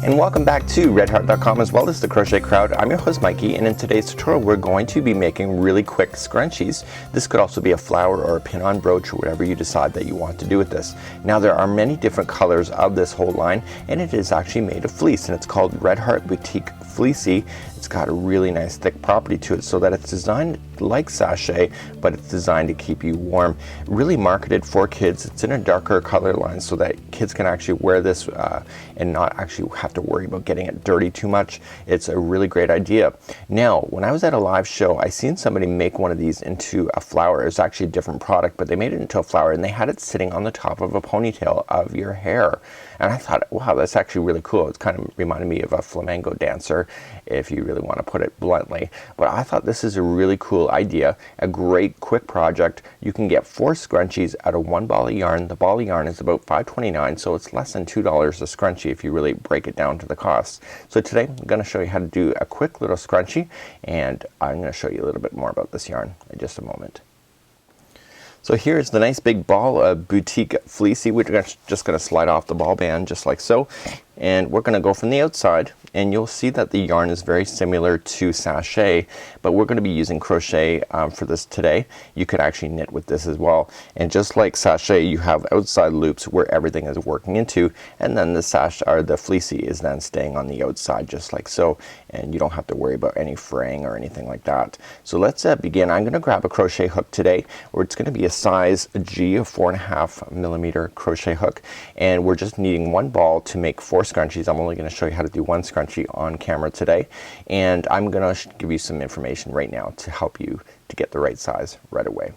And welcome back to redheart.com as well as the Crochet Crowd. I'm your host Mikey, and in today's tutorial we're going to be making really quick scrunchies. This could also be a flower or a pin-on brooch or whatever you decide that you want to do with this. Now there are many different colors of this whole line, and it is actually made of fleece, and it's called Red Heart Boutique Fleecy. It's got a really nice thick property to it so that it's designed like sachet, but it's designed to keep you warm. Really marketed for kids. It's in a darker color line so that kids can actually wear this and not actually have to worry about getting it dirty too much. It's a really great idea. Now, when I was at a live show, I seen somebody make one of these into a flower. It's actually a different product, but they made it into a flower and they had it sitting on the top of a ponytail of your hair. And I thought, wow, that's actually really cool. It's kind of reminded me of a flamenco dancer, if you really want to put it bluntly. But I thought this is a really cool idea, a great quick project. You can get 4 scrunchies out of 1 ball of yarn. The ball of yarn is about $5.29, so it's less than $2 a scrunchie if you really break it down to the cost. So today I'm going to show you how to do a quick little scrunchie, and I'm going to show you a little bit more about this yarn in just a moment. So here's the nice big ball of Boutique Fleecy. We're just going to slide off the ball band just like so, and we're going to go from the outside, and you'll see that the yarn is very similar to sachet, but we're going to be using crochet for this today. You could actually knit with this as well, and just like sachet, you have outside loops where everything is working into, and then the sachet or the fleecy is then staying on the outside just like so, and you don't have to worry about any fraying or anything like that. So let's begin. I'm going to grab a crochet hook today, or it's going to be a size G, a 4.5 millimeter crochet hook, and we're just needing 1 ball to make 4 scrunchies. I'm only going to show you how to do 1 scrunchie on camera today, and I'm going to give you some information right now to help you to get the right size right away.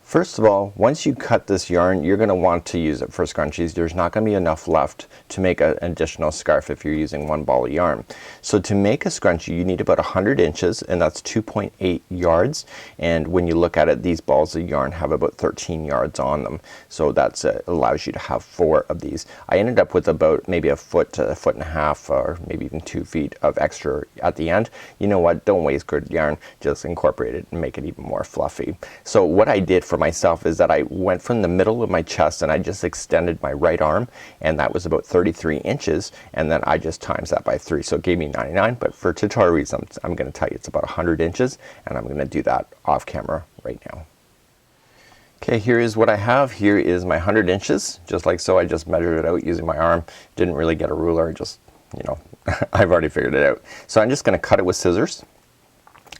First of all, once you cut this yarn, you're going to want to use it for scrunchies. There's not going to be enough left to make an additional scarf if you're using 1 ball of yarn. So to make a scrunchie, you need about 100 inches, and that's 2.8 yards. And when you look at it, these balls of yarn have about 13 yards on them. So that allows you to have 4 of these. I ended up with about maybe a foot to a foot and a half, or maybe even 2 feet of extra at the end. You know what? Don't waste good yarn. Just incorporate it and make it even more fluffy. So what I did for myself is that I went from the middle of my chest and I just extended my right arm, and that was about 33 inches, and then I just times that by 3, so it gave me 99. But for tutorial reasons, I'm going to tell you it's about 100 inches, and I'm going to do that off camera right now. Okay, here is what I have. Here is my 100 inches, just like so. I just measured it out using my arm. Didn't really get a ruler, just, you know, I've already figured it out. So I'm just going to cut it with scissors.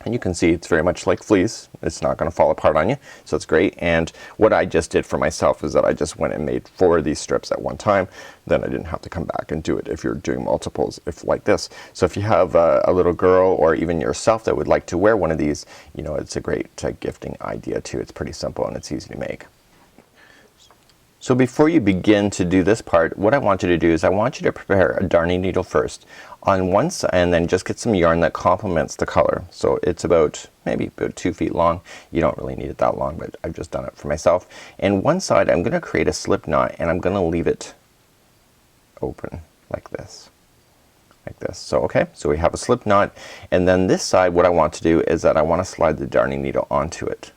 And you can see it's very much like fleece. It's not going to fall apart on you, so it's great. And what I just did for myself is that I just went and made 4 of these strips at one time. Then I didn't have to come back and do it if you're doing multiples, if like this. So if you have a little girl or even yourself that would like to wear one of these, you know, it's a great gifting idea too. It's pretty simple and it's easy to make. So before you begin to do this part, what I want you to do is I want you to prepare a darning needle first on one side, and then just get some yarn that complements the color. So it's about maybe about 2 feet long. You don't really need it that long, but I've just done it for myself. And one side I'm going to create a slip knot, and I'm going to leave it open like this. Like this. So okay, so we have a slip knot, and then this side what I want to do is that I want to slide the darning needle onto it.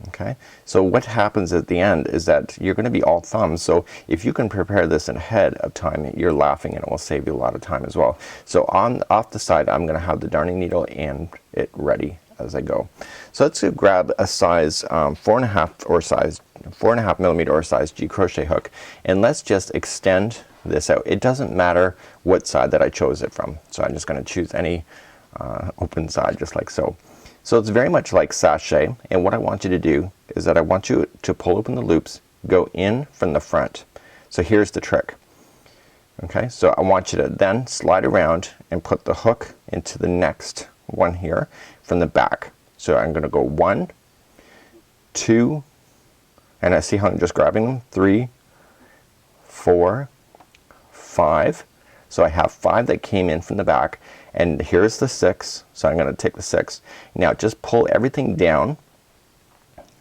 Okay, so what happens at the end is that you're going to be all thumbs. So if you can prepare this ahead of time, you're laughing, and it will save you a lot of time as well. So off the side I'm going to have the darning needle and it ready as I go. So let's grab a size 4.5 millimeter or size G crochet hook, and let's just extend this out. It doesn't matter what side that I chose it from, so I'm just going to choose any open side just like so. So it's very much like sachet, and what I want you to do is that I want you to pull open the loops, go in from the front. So here's the trick. Okay, so I want you to then slide around and put the hook into the next one here from the back. So I'm going to go 1, 2, and I see how I'm just grabbing them, 3, 4, 5. So I have 5 that came in from the back, and here's the 6, so I'm going to take the 6. Now just pull everything down.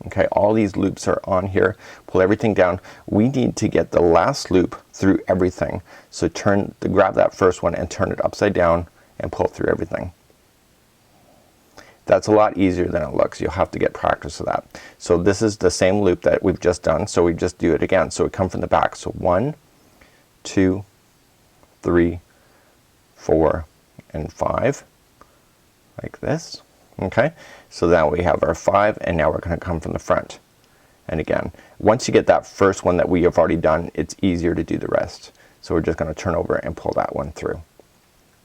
Okay, all these loops are on here. Pull everything down. We need to get the last loop through everything. So grab that first one and turn it upside down and pull through everything. That's a lot easier than it looks. You'll have to get practice with that. So this is the same loop that we've just done, so we just do it again. So we come from the back. So 1, 2, 3, 4, and 5, like this. Okay, so now we have our 5, and now we're going to come from the front. And again, once you get that first one that we have already done, it's easier to do the rest. So we're just going to turn over and pull that one through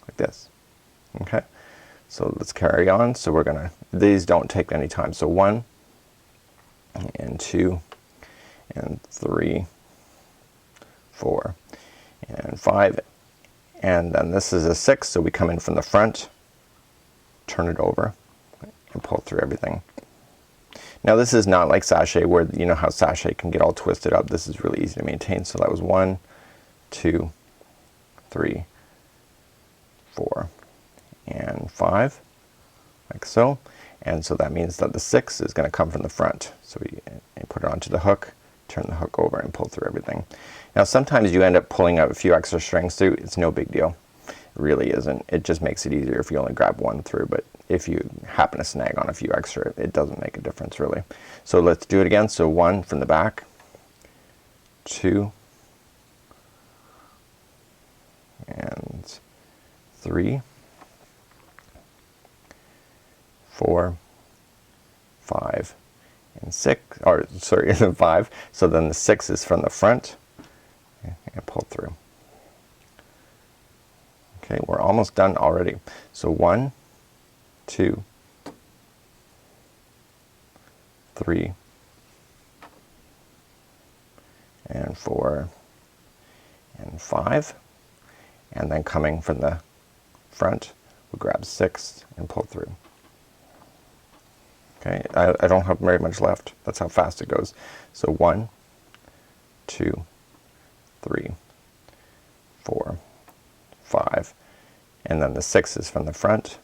like this. Okay, so let's carry on. So we're gonna, these don't take any time. So 1 and 2 and 3, 4 and 5, and then this is a 6, so we come in from the front, turn it over, and pull through everything. Now this is not like sashay, where you know how sashay can get all twisted up. This is really easy to maintain. So that was 1, 2, 3, 4, and 5, like so. And so that means that the 6 is going to come from the front. So we put it onto the hook, turn the hook over, and pull through everything. Now sometimes you end up pulling out a few extra strings through. It's no big deal. It really isn't. It just makes it easier if you only grab one through, but if you happen to snag on a few extra, it doesn't make a difference really. So let's do it again. So 1 from the back, 2, and 3, 4, 5, and 6, or sorry, 5. So then the 6 is from the front, and pull through. Okay, we're almost done already. So 1, 2, 3, and 4, and 5, and then coming from the front, we grab 6 and pull through. Okay, I don't have very much left. That's how fast it goes. So 1, 2, 3, 4, 5, and then the 6 is from the front.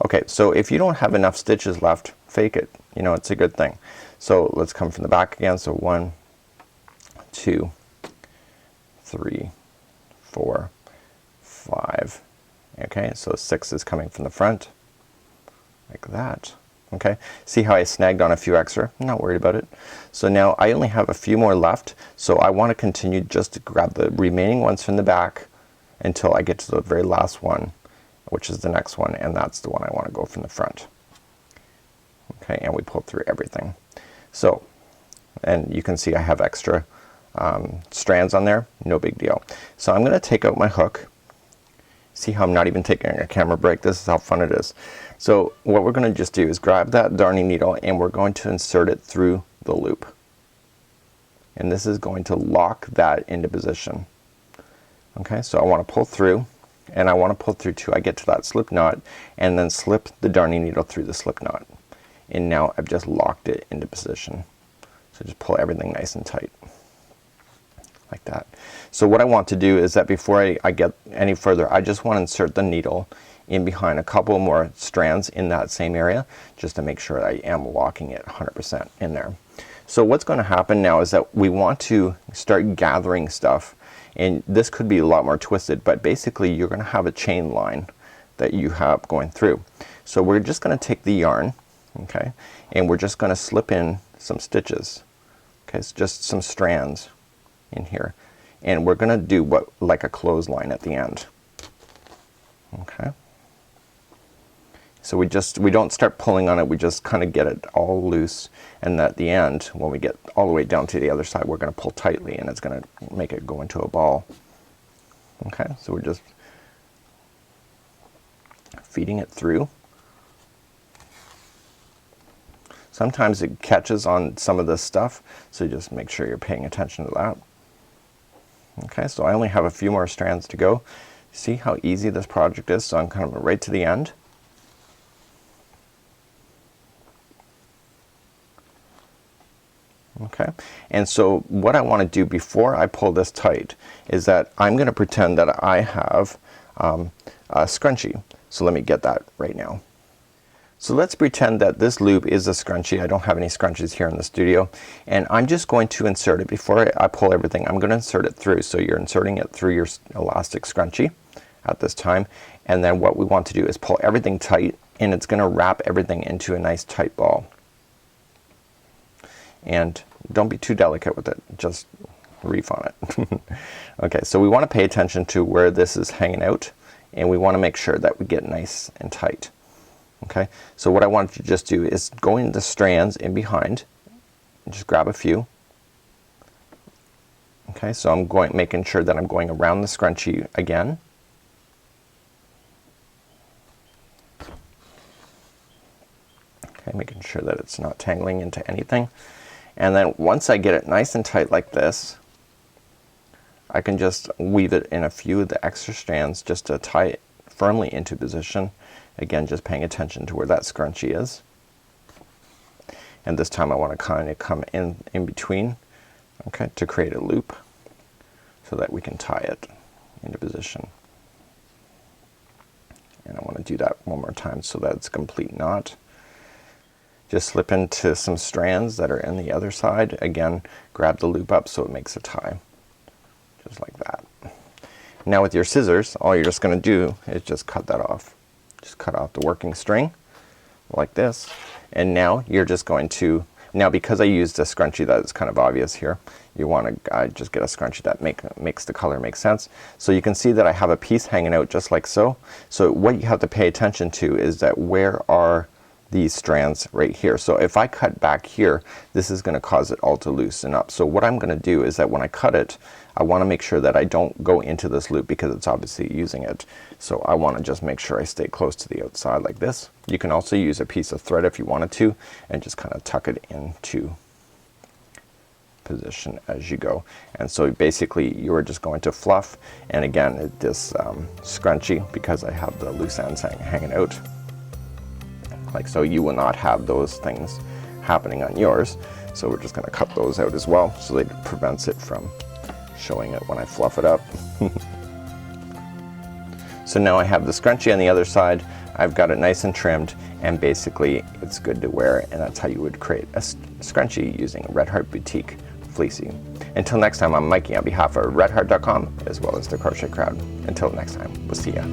Okay, so if you don't have enough stitches left, fake it. You know, it's a good thing. So let's come from the back again. So 1, 2, 3, 4, 5. Okay, so 6 is coming from the front, like that. Okay, see how I snagged on a few extra? I'm not worried about it. So now I only have a few more left, so I want to continue just to grab the remaining ones from the back until I get to the very last one, which is the next one, and that's the one I want to go from the front. Okay, and we pull through everything. So, and you can see I have extra strands on there, no big deal. So I'm going to take out my hook. See how I'm not even taking a camera break? This is how fun it is. So what we're going to just do is grab that darning needle, and we're going to insert it through the loop. And this is going to lock that into position. Okay, so I want to pull through, and I want to pull through till I get to that slip knot, and then slip the darning needle through the slip knot. And now I've just locked it into position. So just pull everything nice and tight, like that. So what I want to do is that before I get any further, I just want to insert the needle in behind a couple more strands in that same area, just to make sure I am locking it 100% in there. So what's going to happen now is that we want to start gathering stuff, and this could be a lot more twisted, but basically you're going to have a chain line that you have going through. So we're just going to take the yarn, okay, and we're just going to slip in some stitches. Okay, it's just some strands in here, and we're going to do what, like a clothesline at the end. Okay, so we don't start pulling on it, we just kind of get it all loose, and at the end when we get all the way down to the other side, we're going to pull tightly, and it's going to make it go into a ball. Okay, so we're just feeding it through. Sometimes it catches on some of this stuff, so just make sure you're paying attention to that. Okay, so I only have a few more strands to go. See how easy this project is? So I'm kind of right to the end. Okay, and so what I want to do before I pull this tight is that I'm going to pretend that I have a scrunchie. So let me get that right now. So let's pretend that this loop is a scrunchie. I don't have any scrunchies here in the studio, and I'm just going to insert it before I pull everything. I'm going to insert it through, so you're inserting it through your elastic scrunchie at this time, and then what we want to do is pull everything tight and it's gonna wrap everything into a nice tight ball. And don't be too delicate with it, just reef on it. Okay, so we want to pay attention to where this is hanging out, and we want to make sure that we get nice and tight. Okay, so what I want you to just do is go into the strands in behind and just grab a few. Okay, so I'm making sure that I'm going around the scrunchie again. Okay, making sure that it's not tangling into anything. And then once I get it nice and tight like this, I can just weave it in a few of the extra strands just to tie it firmly into position. Again, just paying attention to where that scrunchie is. And this time I want to kind of come in between, okay, to create a loop so that we can tie it into position. And I want to do that one more time so that it's a complete knot. Just slip into some strands that are in the other side. Again, grab the loop up so it makes a tie. Just like that. Now with your scissors, all you're just going to do is just cut that off. Just cut off the working string like this. And now you're just going to, now because I used a scrunchie that is kind of obvious here, you want to just get a scrunchie that makes the color make sense. So you can see that I have a piece hanging out just like so. So what you have to pay attention to is that where are these strands right here. So if I cut back here, this is going to cause it all to loosen up. So what I'm going to do is that when I cut it, I want to make sure that I don't go into this loop because it's obviously using it. So I want to just make sure I stay close to the outside like this. You can also use a piece of thread if you wanted to, and just kind of tuck it into position as you go. And so basically you are just going to fluff, and again this scrunchie, because I have the loose ends hanging out like so, you will not have those things happening on yours. So we're just going to cut those out as well so that it prevents it from showing it when I fluff it up. So now I have the scrunchie on the other side. I've got it nice and trimmed, and basically it's good to wear, and that's how you would create a scrunchie using Red Heart Boutique Fleecy. Until next time, I'm Mikey on behalf of redheart.com as well as the Crochet Crowd. Until next time, we'll see ya.